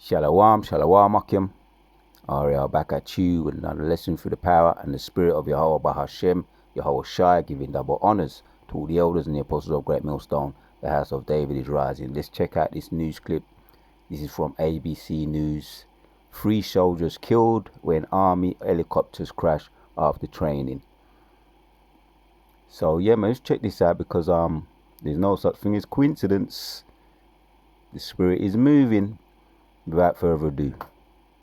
Shalom, shalom, Akim. Ariel back at you with another lesson through the power and the spirit of Yahweh Bahashem, Yahweh Shai, giving double honors to all the elders and the apostles of Great Millstone. The house of David is rising. Let's check out this news clip. This is from ABC News. 3 soldiers killed when army helicopters crash after training. So yeah, man, let's check this out because there's no such thing as coincidence. The spirit is moving. Without further ado.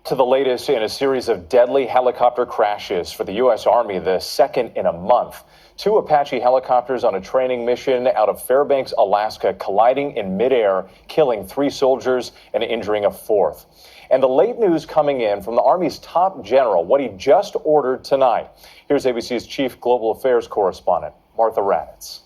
To the latest in a series of deadly helicopter crashes for the U.S. Army, the second in a month. 2 Apache helicopters on a training mission out of Fairbanks, Alaska, colliding in midair, killing 3 soldiers and injuring a 4th. And the late news coming in from the Army's top general, what he just ordered tonight. Here's ABC's Chief Global Affairs correspondent, Martha Raddatz.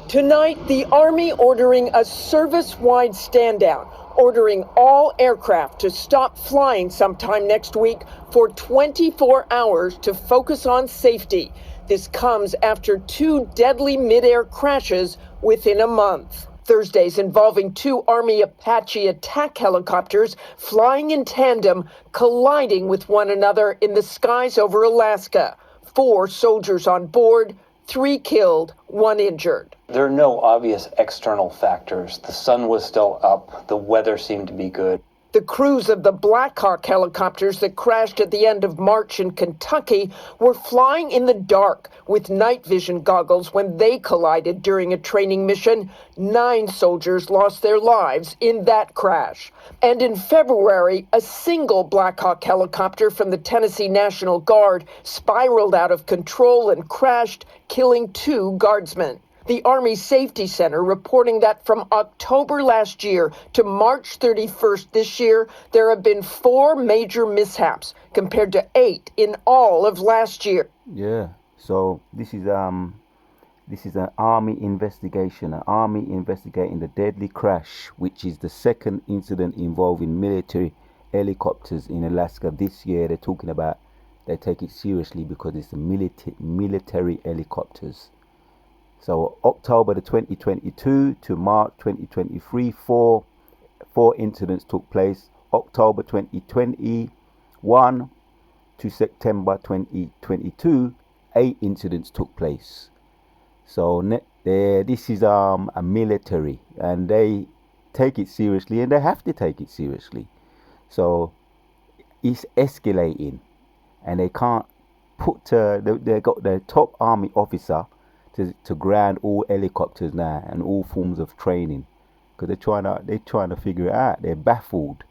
Tonight, the Army ordering a service-wide stand-down, ordering all aircraft to stop flying sometime next week for 24 hours to focus on safety. This comes after 2 deadly mid-air crashes within a month. Thursdays involving 2 Army Apache attack helicopters flying in tandem, colliding with one another in the skies over Alaska. 4 soldiers on board, 3 killed, 1 injured. There are no obvious external factors. The sun was still up. The weather seemed to be good. The crews of the Black Hawk helicopters that crashed at the end of March in Kentucky were flying in the dark with night vision goggles when they collided during a training mission. 9 soldiers lost their lives in that crash. And in February, a single Black Hawk helicopter from the Tennessee National Guard spiraled out of control and crashed, killing 2 guardsmen. The Army Safety Center reporting that from October last year to March 31st this year, there have been 4 major mishaps compared to 8 in all of last year. Yeah, so this is an Army investigation, an Army investigating the deadly crash, which is the second incident involving military helicopters in Alaska this year. They're talking about they take it seriously because it's the military helicopters. So October the 2022 to March 2023, four incidents took place. October 2021 to September 2022, 8 incidents took place. So this is a military, and they take it seriously, and they have to take it seriously. So it's escalating, and they can't put they got their top army officer to ground all helicopters now and all forms of training because they're trying to figure it out. They're baffled.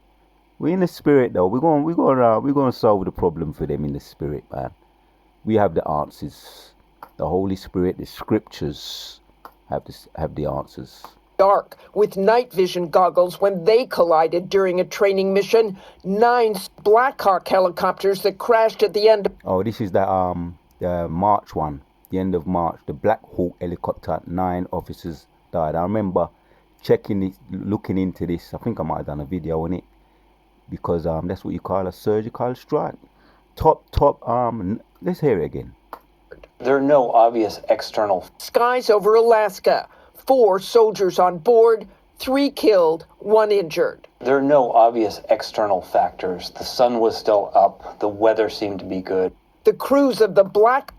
We're in the spirit though. We're going to solve the problem for them in the spirit, man. We have the answers. The Holy Spirit, the scriptures have the answers. Dark with night vision goggles when they collided during a training mission. 9 Black Hawk helicopters that crashed at the end. Oh, this is the March one. The end of March, the Black Hawk helicopter, 9 officers died. I remember looking into this. I think I might have done a video on it because that's what you call a surgical strike. Let's hear it again. There are no obvious external. Skies over Alaska. 4 soldiers on board, 3 killed, 1 injured. There are no obvious external factors. The sun was still up. The weather seemed to be good. The crews of the Black.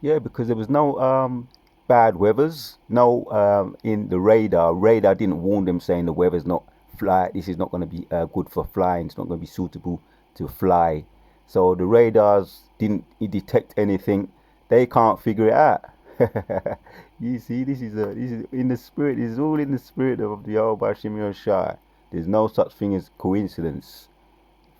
Yeah, because there was no bad weathers, no in the radar. Radar didn't warn them saying the weather's not fly. This is not going to be good for flying. It's not going to be suitable to fly. So the radars didn't detect anything. They can't figure it out. You see, this is in the spirit. This is all in the spirit of the Yahweh Shimei Shai. There's no such thing as coincidence.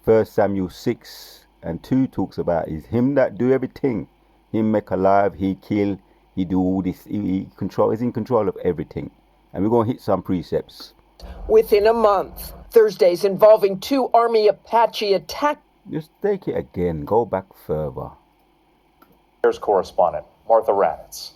1 Samuel 6:2 talks about is him that do everything. Him make alive, he kill, he do all this, he's in control of everything. And we're going to hit some precepts. Within a month. Thursdays involving 2 Army Apache attack. Just take it again, go back further. Here's correspondent, Martha Raddatz.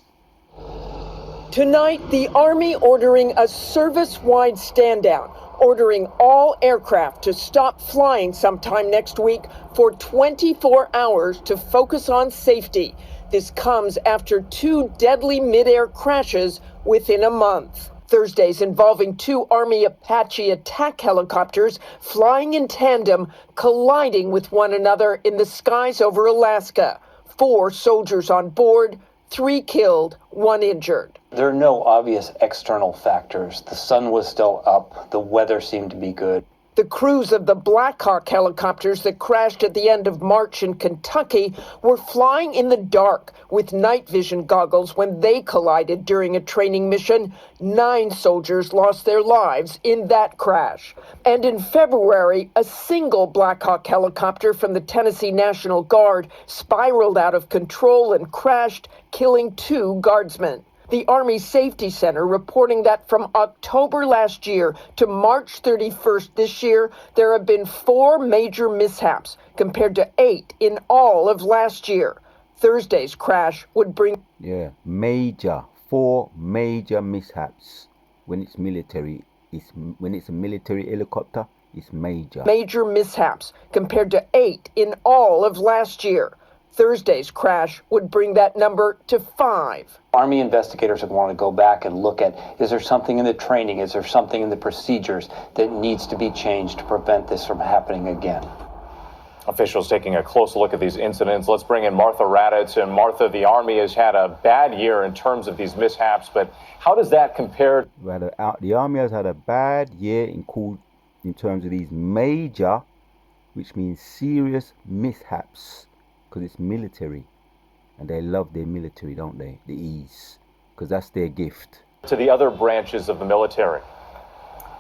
Tonight, the Army ordering a service-wide stand-down, ordering all aircraft to stop flying sometime next week for 24 hours to focus on safety. This comes after 2 deadly mid-air crashes within a month. Thursdays involving two Army Apache attack helicopters flying in tandem, colliding with one another in the skies over Alaska. 4 soldiers on board, 3 killed, 1 injured. There are no obvious external factors. The sun was still up. The weather seemed to be good. The crews of the Black Hawk helicopters that crashed at the end of March in Kentucky were flying in the dark with night vision goggles when they collided during a training mission. 9 soldiers lost their lives in that crash. And in February, a single Black Hawk helicopter from the Tennessee National Guard spiraled out of control and crashed, killing 2 guardsmen. The Army Safety Center reporting that from October last year to March 31st this year, there have been 4 major mishaps compared to 8 in all of last year. Thursday's crash would bring... Yeah, major. 4 major mishaps. When it's military, when it's a military helicopter, it's major. Major mishaps compared to 8 in all of last year. Thursday's crash would bring that number to 5. Army investigators would want to go back and look at, is there something in the training, is there something in the procedures that needs to be changed to prevent this from happening again? Officials taking a close look at these incidents. Let's bring in Martha Raddatz. And Martha, the Army has had a bad year in terms of these mishaps, but how does that compare? The Army has had a bad year in terms of these major, which means serious mishaps. Because it's military, and they love their military, don't they? The ease, because that's their gift. To the other branches of the military.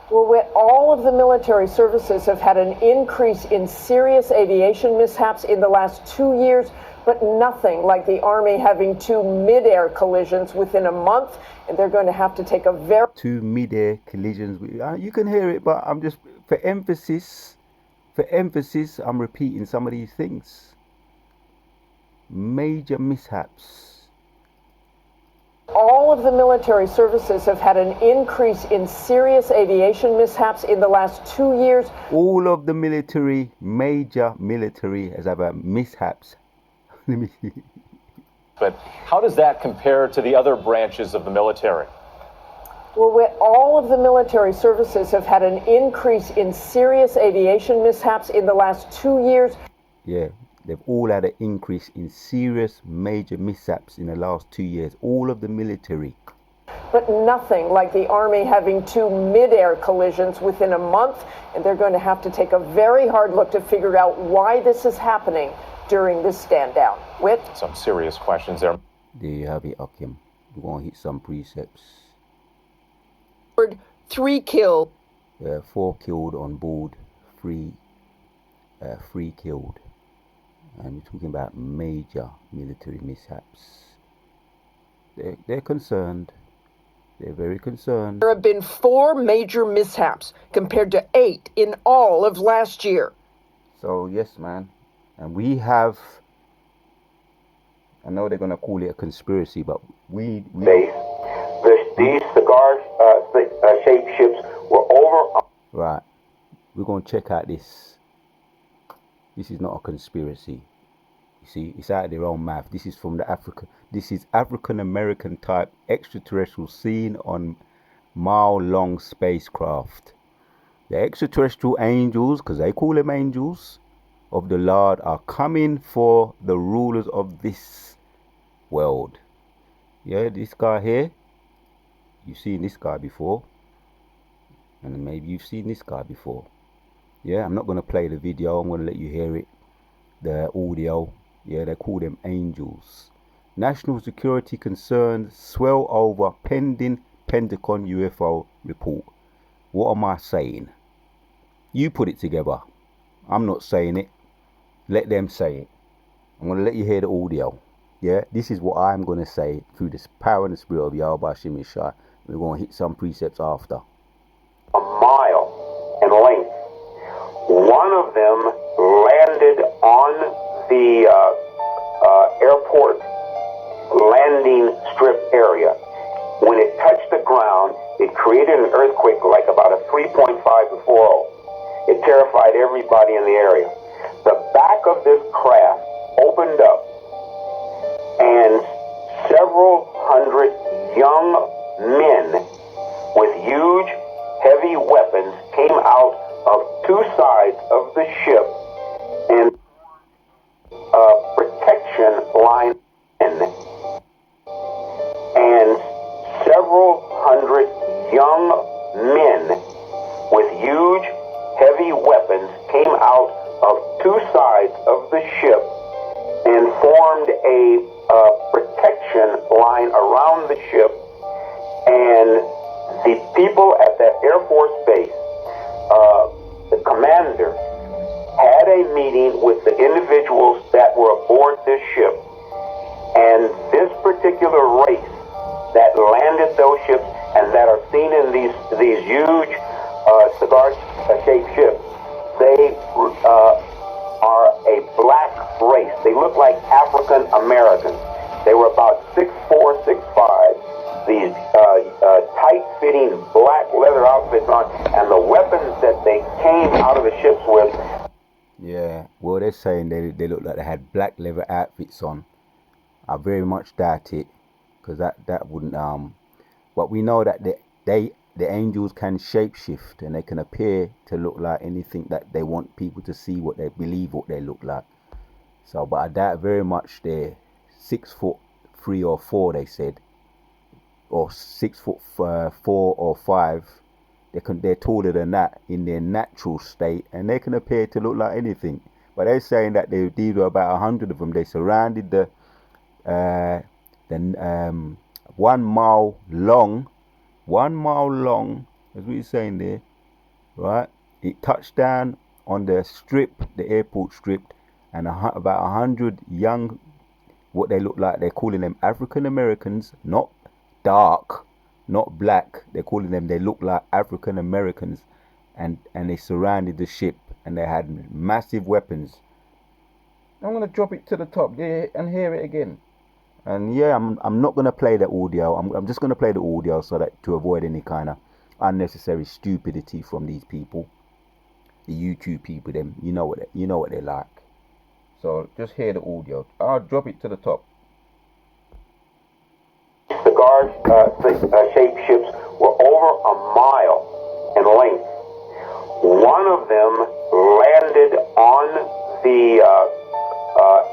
Well, all of the military services have had an increase in serious aviation mishaps in the last 2 years, but nothing like the Army having 2 mid-air collisions within a month, and they're going to have to take a very... 2 mid-air collisions. You can hear it, but I'm just, for emphasis, I'm repeating some of these things. Major mishaps. All of the military services have had an increase in serious aviation mishaps in the last 2 years. All of the major military has had mishaps. But how does that compare to the other branches of the military? Well, all of the military services have had an increase in serious aviation mishaps in the last 2 years. Yeah. They've all had an increase in serious major mishaps in the last 2 years. All of the military. But nothing like the Army having 2 mid-air collisions within a month. And they're going to have to take a very hard look to figure out why this is happening during this stand down. Whit? Some serious questions there. There you have it, Akim. We're going to hit some precepts. 3 killed. 4 killed on board. 3 killed. And we're talking about major military mishaps. They're concerned. They're very concerned. There have been 4 major mishaps compared to 8 in all of last year. So, yes, man. And we have, I know they're going to call it a conspiracy, but we these cigar-shaped ships were over. Right. We're going to check out this. This is not a conspiracy. You see, it's out of their own mouth. This is from this is African American type extraterrestrial seen on mile-long spacecraft. The extraterrestrial angels, because they call them angels of the Lord, are coming for the rulers of this world. Yeah, this guy here, you've seen this guy before. And maybe you've seen this guy before. Yeah, I'm not going to play the video. I'm going to let you hear it. The audio. Yeah, they call them angels. National security concerns swell over pending Pentagon UFO report. What am I saying? You put it together. I'm not saying it. Let them say it. I'm going to let you hear the audio. Yeah, this is what I'm going to say through the power and the spirit of Yahweh Hashem Yeshua. We're going to hit some precepts after. A mile in length. One of them landed on the airport landing strip area. When it touched the ground, it created an earthquake like about a 3.5 before. It terrified everybody in the area. The back of this craft opened up, and several hundred young men with huge, heavy weapons came out of two sides of the ship and a protection line in. And several hundred young men with huge, heavy weapons came out of two sides of the ship and formed a protection line around the ship. And the people at that Air Force base, the commander, had a meeting with the individuals that were aboard this ship. And this particular race that landed those ships and that are seen in these huge cigar-shaped ships, they are a black race. They look like African Americans. They were about 6'4", 6'5". These tight-fitting black leather outfits on, and the weapons that they came out of the ships with. Yeah, well, they're saying they look like they had black leather outfits on. I very much doubt it, because that wouldn't but we know that the angels can shapeshift, and they can appear to look like anything that they want people to see, what they believe what they look like. So, but I doubt very much they're 6'3" or 4", they said, or 6'4" or 5". They're taller than that in their natural state, and they can appear to look like anything. But they're saying that these were about 100 of them. They surrounded the 1 mile long, as we're saying there, right? It touched down on the strip, the airport strip, and about 100 young, what they look like, they're calling them African Americans, not dark, not black. They're calling them, they look like African Americans, and they surrounded the ship, and they had massive weapons. I'm gonna drop it to the top there and hear it again. And yeah, I'm not gonna play the audio. I'm just gonna play the audio so that to avoid any kind of unnecessary stupidity from these people, the YouTube people. Them, you know what they like. So just hear the audio. I'll drop it to the top. Cigar-shaped ships were over a mile in length. One of them landed on the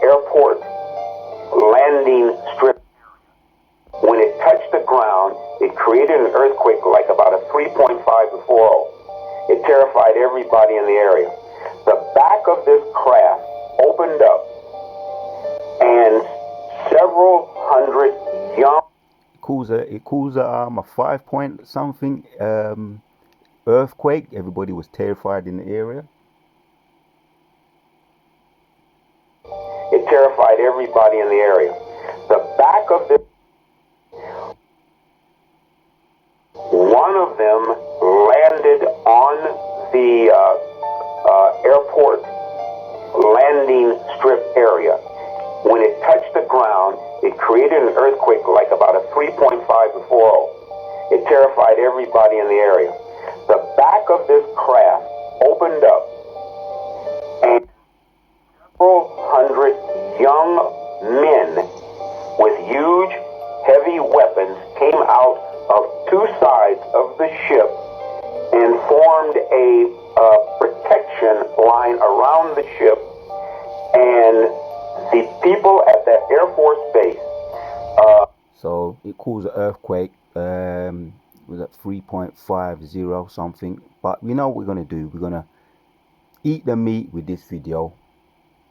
airport landing strip. When it touched the ground, it created an earthquake like about a 3.5 to 4. It terrified everybody in the area. The back of this craft opened up, and several hundred young. It caused a 5 point something earthquake. Everybody was terrified in the area. It terrified everybody in the area. The back of this, one of them landed on the airport landing strip area. When it touched the ground, it created an earthquake like about a 3.5 to 4. It terrified everybody in the area. The back of this craft opened up, and several hundred young men with huge, heavy weapons came out of two sides of the ship and formed a protection line around the ship. And the people at that Air Force base. So it caused an earthquake. Was at 3.50 something. But we know what we're gonna do. We're gonna eat the meat with this video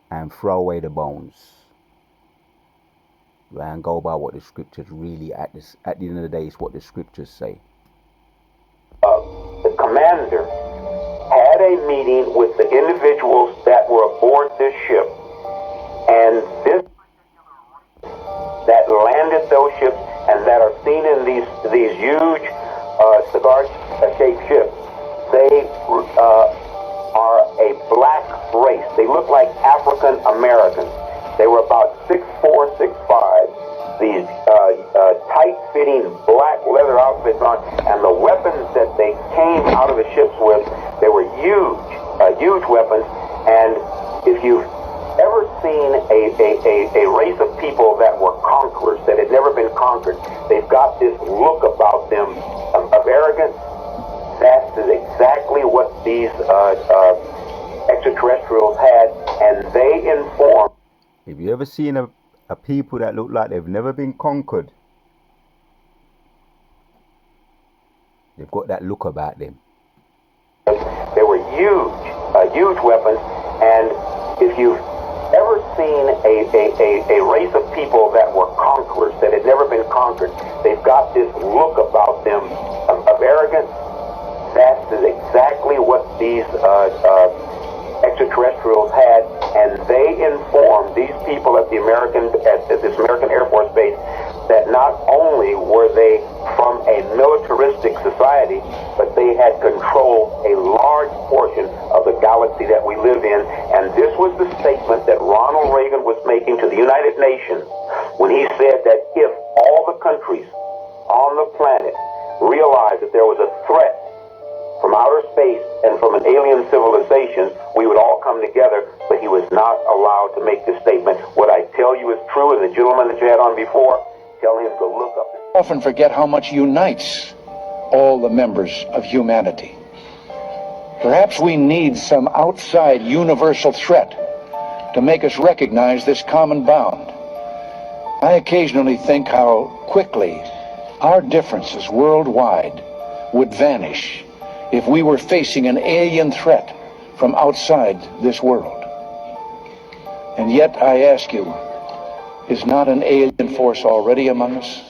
and throw away the bones, and go by what the scriptures really at the end of the day is what the scriptures say. The commander had a meeting with the individuals that were aboard this ship, and this that landed those ships and that are seen in these huge cigar-shaped ships, they are a black race. They look like African Americans. They were about 6'4", 6'5". These tight-fitting black leather outfits on, and the weapons that they came out of the ships with, they were huge weapons. And if you've ever seen a race of people that were conquerors, that had never been conquered, they've got this look about them, a of arrogance. That is exactly what these extraterrestrials had, and they informed. Have you ever seen a people that look like they've never been conquered? They've got that look about them. They were huge weapons, and if you've ever seen a race of people that were conquerors, that had never been conquered, they've got this look about them of arrogance. That is exactly what these extraterrestrials had, and they informed these people at this American Air Force base that not only were they from a militaristic society, but they had controlled a large portion of the galaxy that we live in. And this was the statement that Ronald Reagan was making to the United Nations when he said that if all the countries on the planet realized that there was a threat from outer space and from an alien civilization, we would all come together, but he was not allowed to make this statement. What I tell you is true, and the gentleman that you had on before, tell him to look up. Often forget how much unites all the members of humanity. Perhaps we need some outside universal threat to make us recognize this common bond. I occasionally think how quickly our differences worldwide would vanish if we were facing an alien threat from outside this world. And yet, I ask you, is not an alien force already among us?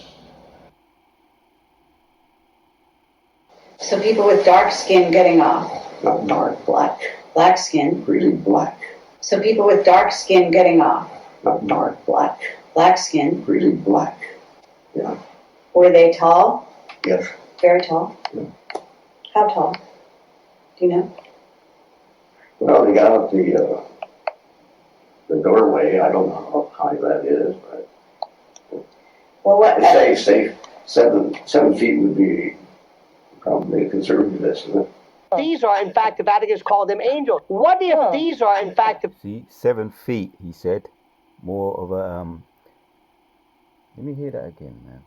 So people with dark skin getting off. Not dark, black. Black skin. Really black. So people with dark skin getting off. Not dark, black. Black skin. Really black. Yeah. Were they tall? Yes. Very tall? Yeah. How tall? Do you know? Well, they got out the doorway. I don't know how high that is, but Well, what? they say 7 feet would be probably a conservative estimate. These are, in fact, the Vatican's called them angels. What if these are, in fact, See, 7 feet, he said. More of a let me hear that again, man.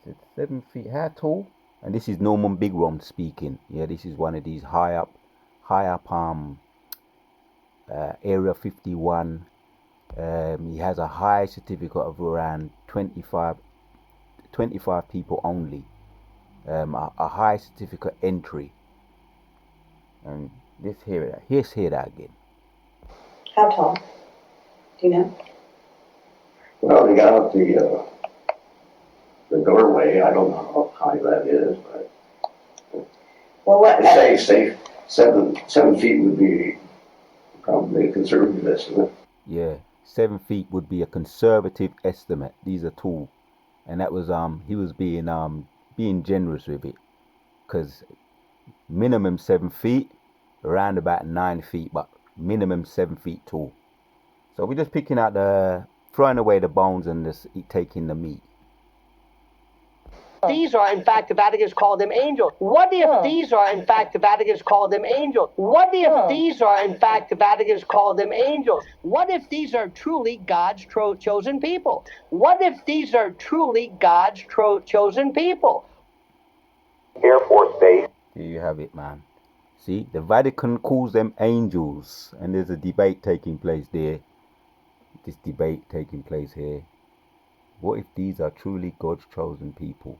He said 7 feet. How tall? And this is Norman Bigrom speaking. Yeah, this is one of these high up Area 51. He has a high certificate of around 25 people only. A high certificate entry. And let's hear that again. How tall? Do you know? Well, they got out the doorway. I don't know how high that is, but Well, what? they say 7 feet would be probably a conservative estimate. Yeah, 7 feet would be a conservative estimate. These are tall, and that was he was being generous with it, because minimum 7 feet, around about 9 feet, but minimum 7 feet tall. So we're just picking out throwing away the bones and just taking the meat. these are, in fact, the Vatican's called them angels? What if these are, in fact, the Vatican's called them angels? What if these are, in fact, the Vatican's called them angels? What if these are truly God's chosen people? What if these are truly God's chosen people? Air Force Base. Here you have it, man. See, the Vatican calls them angels, and there's a debate taking place there. This debate taking place here. What if these are truly God's chosen people?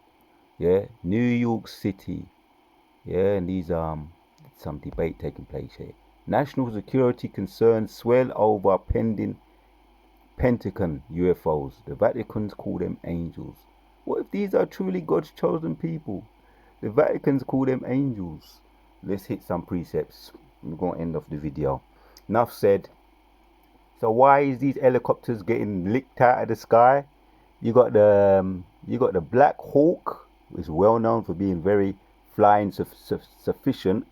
Yeah, New York City. Yeah, and these some debate taking place here. National security concerns swell over pending Pentagon UFOs. The Vatican's call them angels. What if these are truly God's chosen people? The Vatican's call them angels. Let's hit some precepts. We're going to end off the video. Enough said. So why is these helicopters getting licked out of the sky? You got the Black Hawk, which is well known for being very flying sufficient,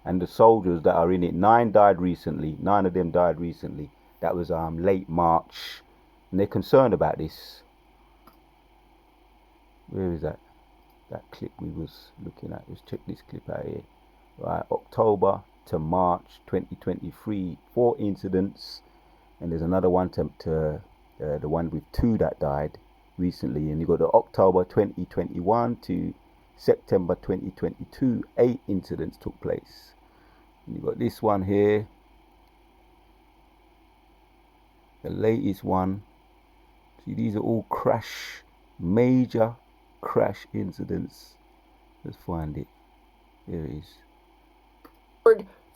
and the soldiers that are in it. 9 died recently. 9 of them died recently. That was late March, and they're concerned about this. Where is that? That clip we was looking at. Let's check this clip out here. Right, October to March 2023, 4 incidents, and there's another one to the one with 2 that died recently, and you got the October 2021 to September 2022, 8 incidents took place. And you got this one here, the latest one. See, these are all major crash incidents. Let's find it. There it is.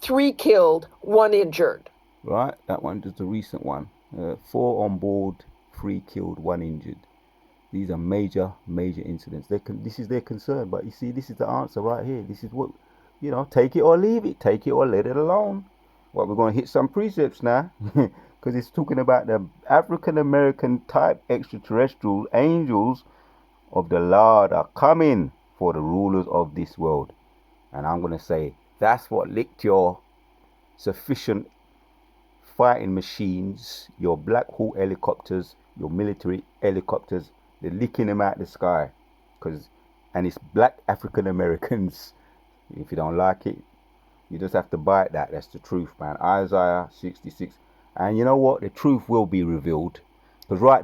3 killed, 1 injured. Right, that one is the recent one. 4 on board, 3 killed, 1 injured. These are major incidents. This is their concern, but you see, this is the answer right here. This is what, take it or leave it, take it or let it alone. Well, we're going to hit some precepts now, because it's talking about the African American type extraterrestrial angels of the Lord are coming for the rulers of this world. And I'm going to say, that's what licked your sufficient fighting machines, your Black Hawk helicopters, your military helicopters. They're licking them out the sky, and it's black African Americans. If you don't like it, you just have to bite that. That's the truth, man. Isaiah 66, and you know what? The truth will be revealed, because right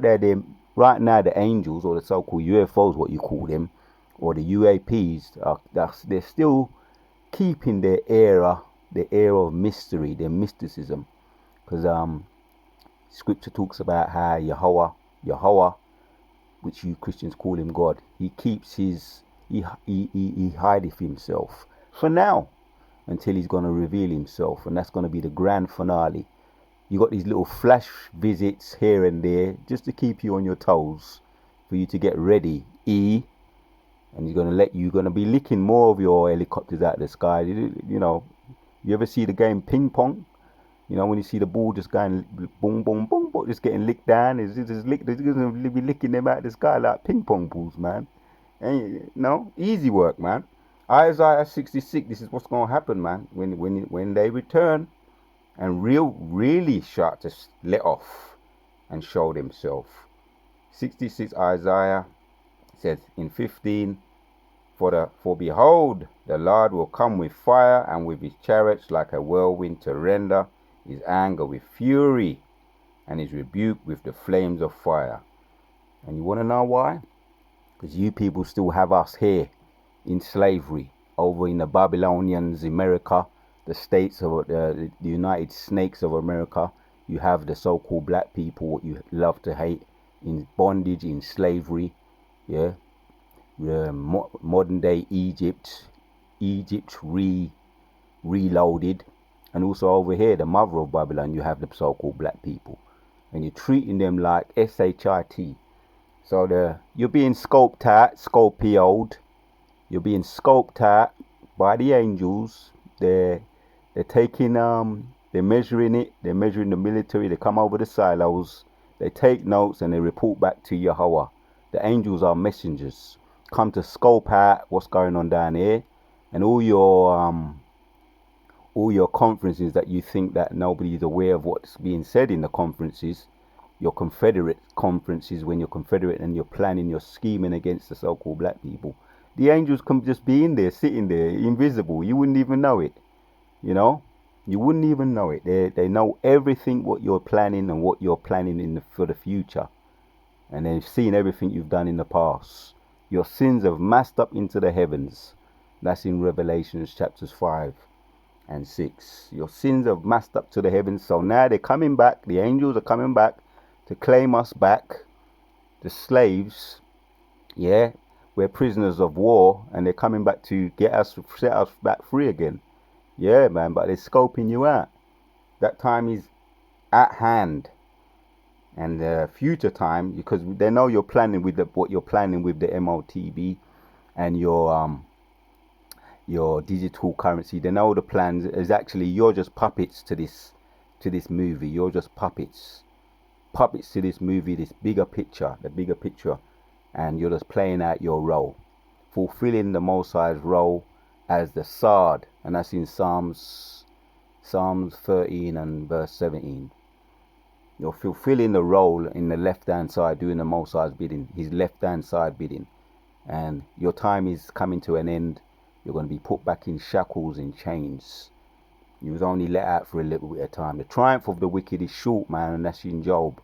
now the angels, or the so-called UFOs, what you call them, or the UAPs, they're still keeping the air of mystery, their mysticism, because Scripture talks about how Yahweh, which you Christians call him God, he keeps he hideth himself for now until he's going to reveal himself, and that's going to be the grand finale. You got these little flash visits here and there just to keep you on your toes, for you to get ready. And he's going to be licking more of your helicopters out of the sky. You ever see the game ping pong? When you see the ball just going boom, boom, boom, boom, just getting licked down, it's going to be licking them out of the sky like ping pong balls, man. And easy work, man. Isaiah 66, this is what's going to happen, man. When they return and really start to let off and show themselves. 66 Isaiah says in 15, for behold, the Lord will come with fire, and with his chariots like a whirlwind, to render his anger with fury, and his rebuke with the flames of fire. And you want to know why? Because you people still have us here in slavery, over in the Babylonians, America, the states of the United Snakes of America. You have the so-called black people, what you love to hate, in bondage, in slavery. Yeah, modern day Egypt reloaded. And also over here, the mother of Babylon, you have the so-called black people, and you're treating them like SHIT. So you're being scopioed. You're being scoped out by the angels. They're taking they're measuring it. They're measuring the military. They come over the silos. They take notes and they report back to Yahweh. The angels are messengers, come to scope out what's going on down here, and all your conferences that you think that nobody is aware of what's being said in the conferences, your Confederate conferences, when you're Confederate and you're planning, you're scheming against the so-called black people. The angels can just be in there, sitting there, invisible. You wouldn't even know it. You wouldn't even know it. They know everything what you're planning and what you're planning for the future. And they've seen everything you've done in the past. Your sins have massed up into the heavens. That's in Revelations chapters 5 and 6. Your sins have massed up to the heavens. So now they're coming back. The angels are coming back to claim us back. The slaves, we're prisoners of war, and they're coming back to set us back free again. Yeah, man, but they're scoping you out. That time is at hand. And the future time, because they know you're planning with what you're planning with the MOTB and your digital currency. They know the plans is actually you're just puppets to this movie. You're just puppets to this movie, the bigger picture, and you're just playing out your role, fulfilling the Most High's role as the Sard, and that's in Psalms 13 and verse 17. You're fulfilling the role in the left-hand side, doing the Most High's bidding, his left-hand side bidding. And your time is coming to an end. You're going to be put back in shackles and chains. You was only let out for a little bit of time. The triumph of the wicked is short, man, and that's in Job.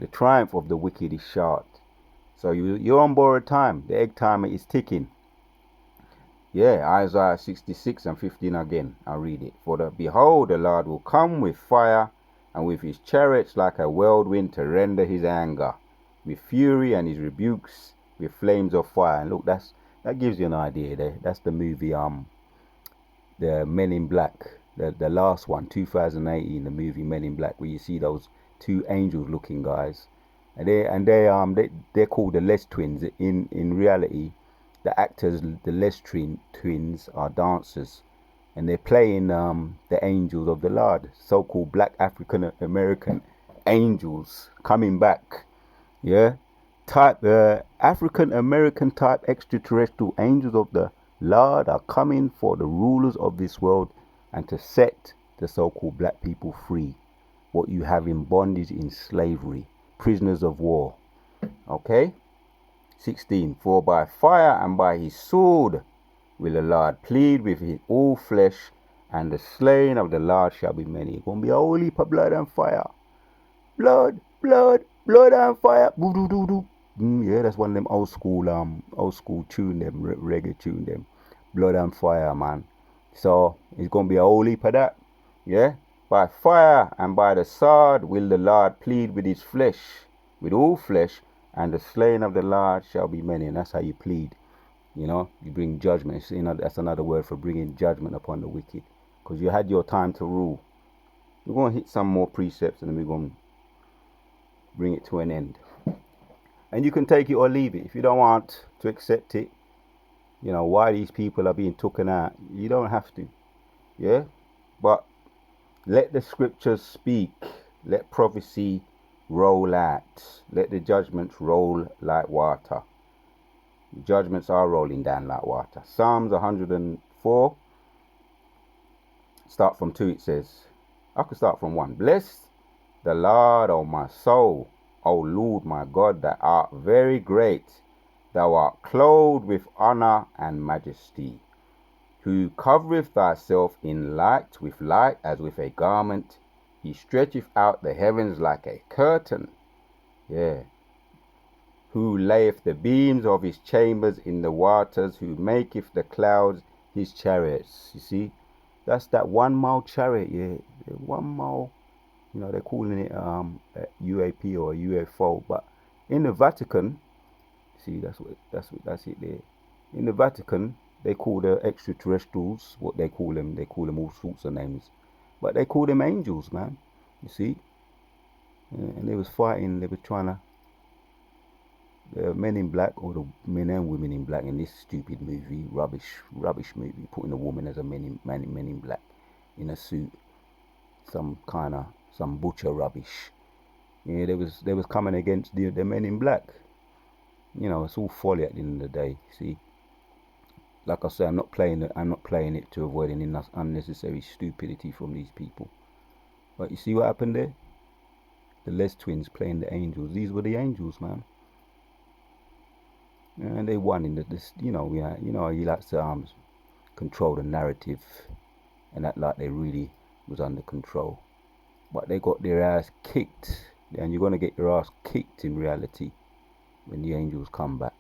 The triumph of the wicked is short. So you're on borrowed time. The egg timer is ticking. Yeah, Isaiah 66 and 15 again. I'll read it. Behold, the Lord will come with fire, and with his chariots like a whirlwind to render his anger, with fury and his rebukes with flames of fire. And look, that gives you an idea there. That's the movie the Men in Black, the last one, 2018, the movie Men in Black, where you see those two angels looking guys, and they're called the Les Twins. In reality, the actors, the Les Twins, are dancers, and they're playing the angels of the Lord, so-called black African American angels coming back. Yeah, type African American type extraterrestrial angels of the Lord are coming for the rulers of this world and to set the so-called black people free. What you have in bondage, in slavery, prisoners of war. Okay. 16. For by fire and by his sword will the Lord plead with his all flesh, and the slain of the Lord shall be many. It's gonna be a whole heap of blood and fire. Blood and fire. Yeah, that's one of them old school tune them, reggae tune them. Blood and fire, man. So it's gonna be a whole heap of that. Yeah. By fire and by the sword will the Lord plead with his flesh, with all flesh, and the slain of the Lord shall be many. And that's how you plead. You know, you bring judgment. You know, that's another word for bringing judgment upon the wicked. Because you had your time to rule. We're going to hit some more precepts and then we're going to bring it to an end. And you can take it or leave it. If you don't want to accept it, you know, why these people are being taken out, you don't have to. Yeah? But let the scriptures speak. Let prophecy roll out. Let the judgments roll like water. Judgments are rolling down like water. Psalms 104. Start from 2, it says. I could start from 1. Bless the Lord, O my soul. O Lord my God, thou art very great. Thou art clothed with honor and majesty, who covereth thyself in light with light as with a garment. He stretcheth out the heavens like a curtain. Yeah. Who layeth the beams of his chambers in the waters, who maketh the clouds his chariots. You see, that's that 1 mile chariot. Yeah, 1 mile. You know, they're calling it a UAP or a UFO, but in the Vatican, see, that's it there. In the Vatican, they call the extraterrestrials what they call them. They call them all sorts of names, but they call them angels, man. You see, and they was fighting. They were trying to. The Men in Black, or the men and women in black in this stupid movie, rubbish movie, putting a woman as a men in black in a suit, some butcher rubbish. Yeah, they was coming against the Men in Black. You know, it's all folly at the end of the day. See, like I say, I'm not playing it to avoid any unnecessary stupidity from these people. But you see what happened there? The Les Twins playing the angels. These were the angels, man. And they won in this. You know, he likes to control the narrative, and act like they really was under control. But they got their ass kicked, and you're gonna get your ass kicked in reality when the angels come back.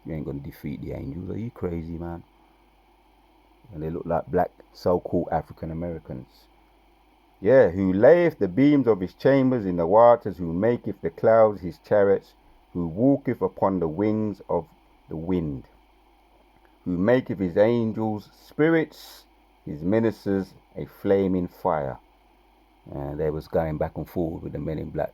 You ain't gonna defeat the angels. Are you crazy, man? And they look like black, so-called African Americans. Yeah, who layeth the beams of his chambers in the waters, who maketh the clouds his chariots, who walketh upon the wings of the wind, who maketh his angels spirits, his ministers a flaming fire. And they was going back and forward with the Men in Black.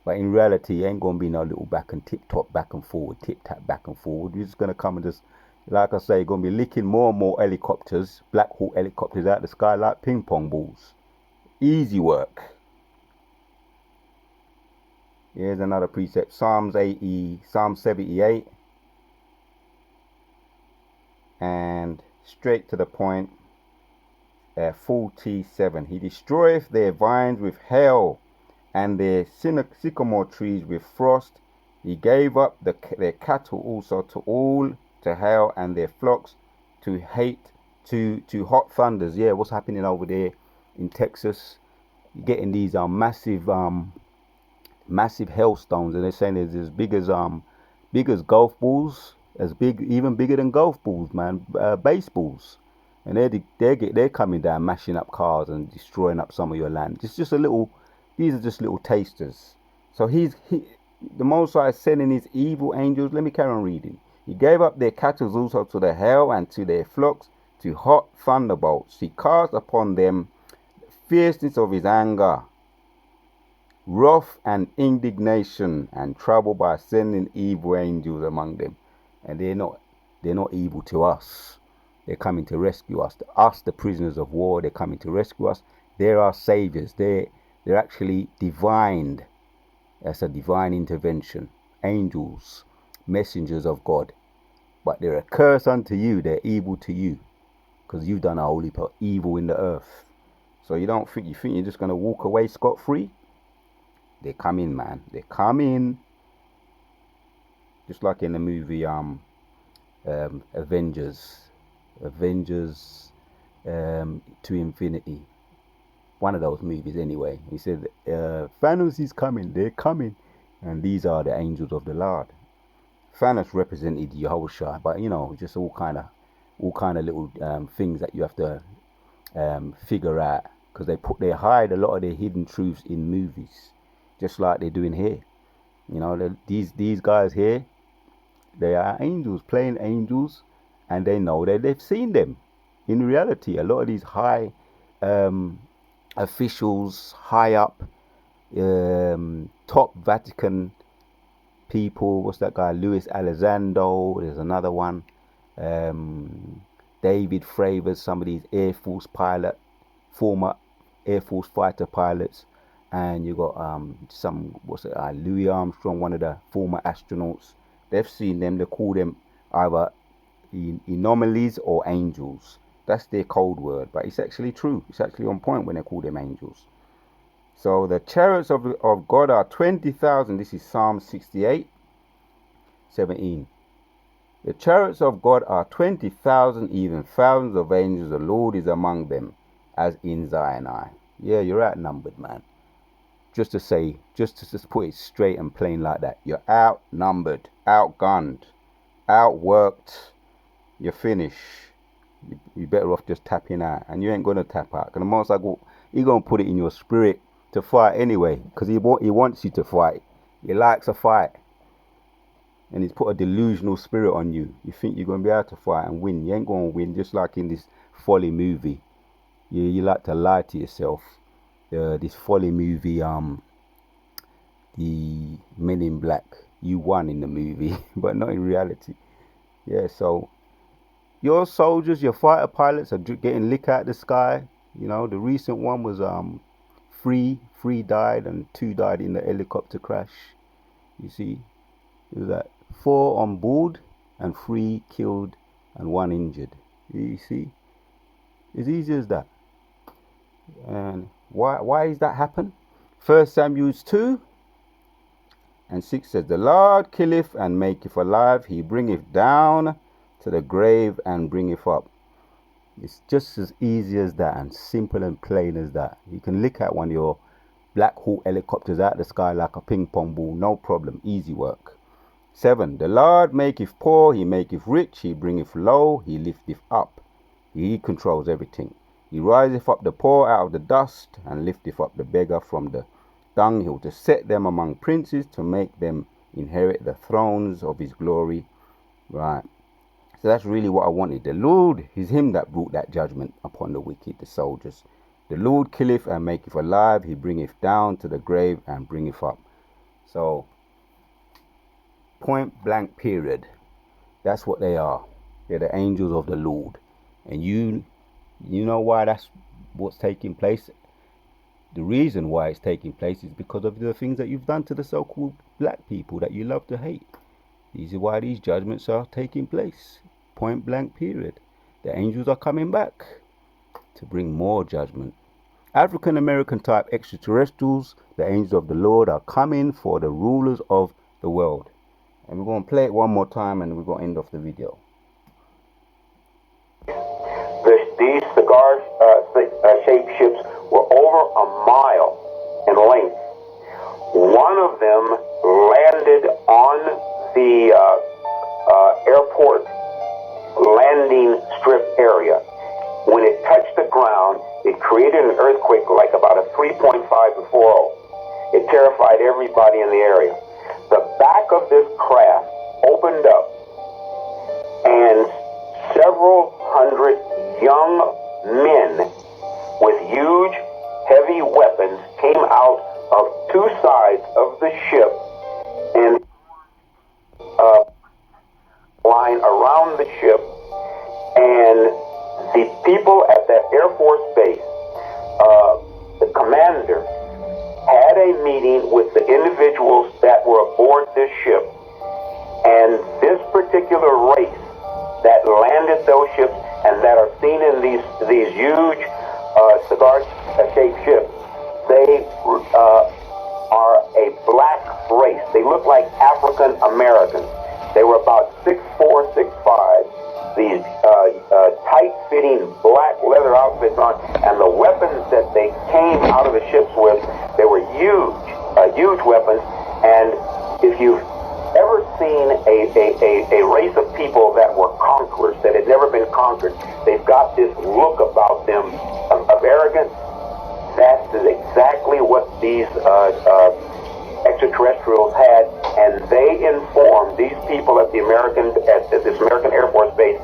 But in reality, it ain't going to be no little back and tip-top back and forward, tip-tap back and forward. You're just going to come and just, like I say, going to be licking more and more helicopters, Black Hawk helicopters out the sky like ping pong balls. Easy work. Here's another precept. Psalm 78. And straight to the point. 47. He destroyeth their vines with hail, and their sycamore trees with frost. He gave up their cattle also to hail, and their flocks to hot thunders. Yeah, what's happening over there in Texas? You're getting these massive hailstones, and they're saying it's as big as golf balls. as big, even bigger than golf balls, man, baseballs. And they're coming down, mashing up cars and destroying up some of your land. Just a little. These are just little tasters. So the Most High is sending his evil angels. Let me carry on reading. He gave up their cattle also to the hail and to their flocks to hot thunderbolts. He cast upon them the fierceness of his anger, wrath and indignation, and trouble by sending evil angels among them. And they're not evil to us. They're coming to rescue us. Us, the prisoners of war, they're coming to rescue us. They're our saviors. They're actually divine. That's a divine intervention. Angels, messengers of God. But they're a curse unto you. They're evil to you. Because you've done a whole heap of evil in the earth. So you think you're just going to walk away scot-free? They come in, man. They come in. Just like in the movie Avengers to Infinity. One of those movies anyway. He said, Thanos is coming. They're coming. And these are the angels of the Lord. Thanos represented Yahushua, but just all kind of little things that you have to figure out, because they hide a lot of their hidden truths in movies, just like they're doing here. These guys here, they are angels playing angels, and they know that they've seen them. In reality, a lot of these high officials, high up, top Vatican people, what's that guy, Luis Elizondo, there's another one, David Fravors, some of these Air Force former Air Force fighter pilots, and you got Louis Armstrong, one of the former astronauts. They've seen them. They call them either anomalies or angels. That's their code word, but it's actually true. It's actually on point when they call them angels. So the chariots of God are 20,000. This is Psalm 68:17. The chariots of God are 20,000, even thousands of angels. The Lord is among them, as in Zion. Yeah, you're outnumbered, man. Just to put it straight and plain like that. You're outnumbered, outgunned, outworked. You're finished. You're better off just tapping out. And you ain't going to tap out. Because the Most High, He's going to put it in your spirit to fight anyway. Because He wants you to fight. He likes a fight. And He's put a delusional spirit on you. You think you're going to be able to fight and win. You ain't going to win. Just like in this folly movie. You like to lie to yourself. This folly movie, the Men in Black. You won in the movie, but not in reality. Yeah, so your soldiers, your fighter pilots are getting lick out the sky. The recent one was three died and 2 died in the helicopter crash. You see, it was 4 on board and 3 killed and 1 injured. You see, it's easy as that. And why is that happen? 1 Samuel 2:6 says, the Lord killeth and maketh alive. He bringeth down to the grave and bringeth up. It's just as easy as that, and simple and plain as that. You can lick out one of your Black Hawk helicopters out the sky like a ping pong ball, no problem, easy work. 7, the Lord maketh poor, He maketh rich, He bringeth low, He lifteth up. He controls everything. He riseth up the poor out of the dust, and lifteth up the beggar from the dunghill, to set them among princes, to make them inherit the thrones of His glory. Right. So that's really what I wanted. The Lord is Him that brought that judgment upon the wicked, the soldiers. The Lord killeth and maketh alive. He bringeth down to the grave and bringeth up. So, point blank period. That's what they are. They're the angels of the Lord. And you know why that's what's taking place? The reason why it's taking place is because of the things that you've done to the so-called black people that you love to hate. These are why these judgments are taking place. Point blank period. The angels are coming back to bring more judgment. African American type extraterrestrials, the angels of the Lord, are coming for the rulers of the world. And we're going to play it one more time and we're going to end off the video. These cigar-shaped ships were over a mile in length. One of them landed on the airport landing strip area. When it touched the ground, it created an earthquake like about a 3.5 to 4.0. It terrified everybody in the area. The back of this craft opened up, and several hundred young men with huge, heavy weapons came out of two sides of the ship and line around the ship, and the people at that Air Force base, the commander had a meeting with the individuals that were aboard this ship, and this particular race that landed those ships and that are seen in these huge cigar-shaped ships, they are a black race. They look like African Americans. They were about 6'4", 6'5", these tight-fitting black leather outfits on, and the weapons that they came out of the ships with, they were huge weapons. And if you've ever seen a race of people that were conquerors, that had never been conquered, they've got this look about them of arrogance. That is exactly what these extraterrestrials had, and they informed these people at this American Air Force base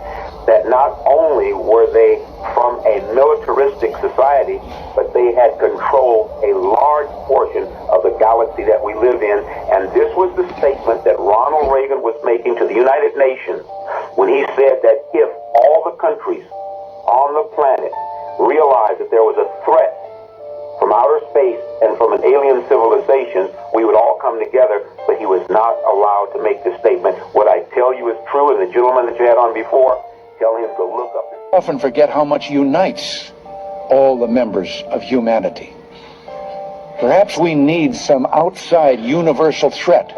that not only were they from a militaristic society, but they had controlled a large portion of the galaxy that we live in. And this was the statement that Ronald Reagan was making to the United Nations when he said that if all the countries on the planet realized that there was a threat from outer space and from an alien civilization, we would all come together, but he was not allowed to make this statement. What I tell you is true, and the gentleman that you had on before, tell him to look up. Often forget how much unites all the members of humanity. Perhaps we need some outside universal threat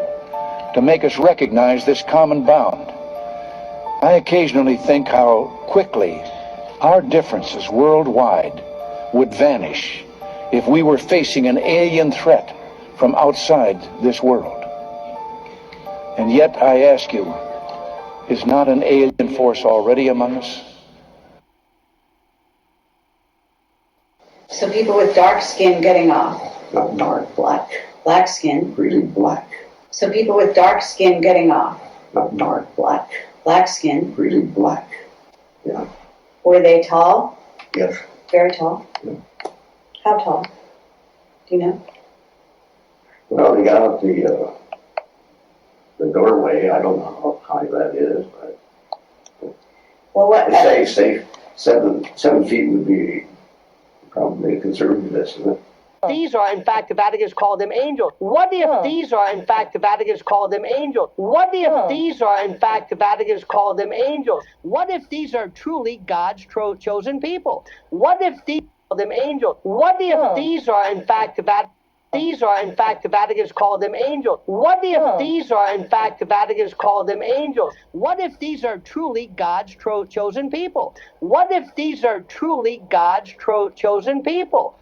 to make us recognize this common bond. I occasionally think how quickly our differences worldwide would vanish if we were facing an alien threat from outside this world. And yet, I ask you, is not an alien force already among us? So people with dark skin getting off. Not dark, black. Black skin. Really black. So people with dark skin getting off. Not dark, black. Black skin. Really black. Yeah. Were they tall? Yes. Very tall? Yeah. How tall? Do you know? Well, they got out the doorway. I don't know how high that is, but Well, what? they say 7 feet would be probably a conservative estimate. These are, in fact, the Vatican's called them angels. What if these are, in fact, the Vatican's called them angels? What if these are, in fact, the Vatican's called them angels? What if these are truly God's chosen people? What if these are them angels? What if these are, in fact, the Vatican's called them angels? What if these are, in fact, the Vatican's called them angels? What if these are truly God's chosen people? What if these are truly God's chosen people?